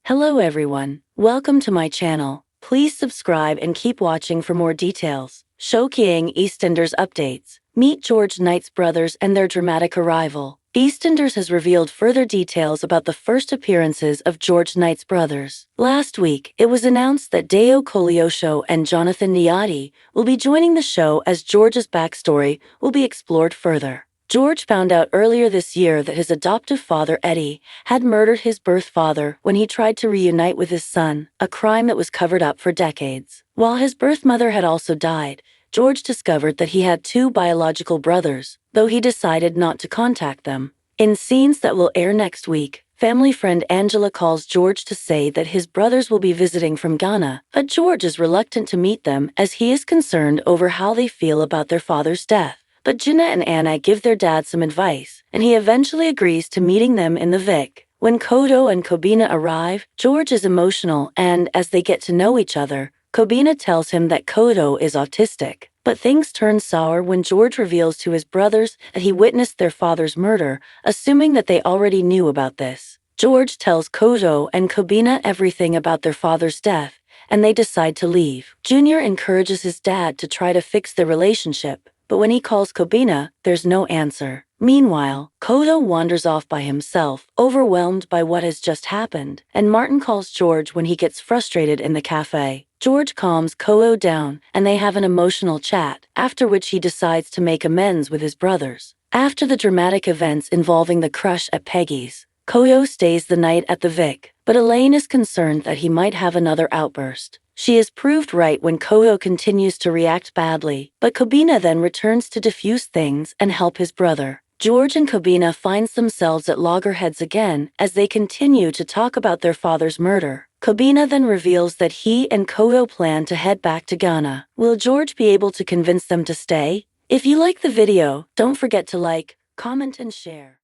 Hello everyone, welcome to my channel. Please subscribe and keep watching for more details. Showcasing EastEnders updates. Meet George Knight's brothers and their dramatic arrival. EastEnders has revealed further details about the first appearances of George Knight's brothers. Last week, it was announced that Deo Colioso and Jonathan Niati will be joining the show as George's backstory will be explored further. George found out earlier this year that his adoptive father, Eddie, had murdered his birth father when he tried to reunite with his son, a crime that was covered up for decades. While his birth mother had also died, George discovered that he had two biological brothers, though he decided not to contact them. In scenes that will air next week, family friend Angela calls George to say that his brothers will be visiting from Ghana, but George is reluctant to meet them as he is concerned over how they feel about their father's death. But Jenna and Anna give their dad some advice, and he eventually agrees to meeting them in the Vic. When Kodo and Kobina arrive, George is emotional and, as they get to know each other, Kobina tells him that Kodo is autistic. But things turn sour when George reveals to his brothers that he witnessed their father's murder, assuming that they already knew about this. George tells Kodo and Kobina everything about their father's death, and they decide to leave. Junior encourages his dad to try to fix their relationship, but when he calls Kobina, there's no answer. Meanwhile, Kodo wanders off by himself, overwhelmed by what has just happened, and Martin calls George when he gets frustrated in the cafe. George calms Kodo down, and they have an emotional chat, after which he decides to make amends with his brothers. After the dramatic events involving the crush at Peggy's, Kodo stays the night at the Vic, but Elaine is concerned that he might have another outburst. She is proved right when Kodo continues to react badly, but Kobina then returns to defuse things and help his brother. George and Kobina finds themselves at loggerheads again as they continue to talk about their father's murder. Kobina then reveals that he and Kodo plan to head back to Ghana. Will George be able to convince them to stay? If you like the video, don't forget to like, comment and share.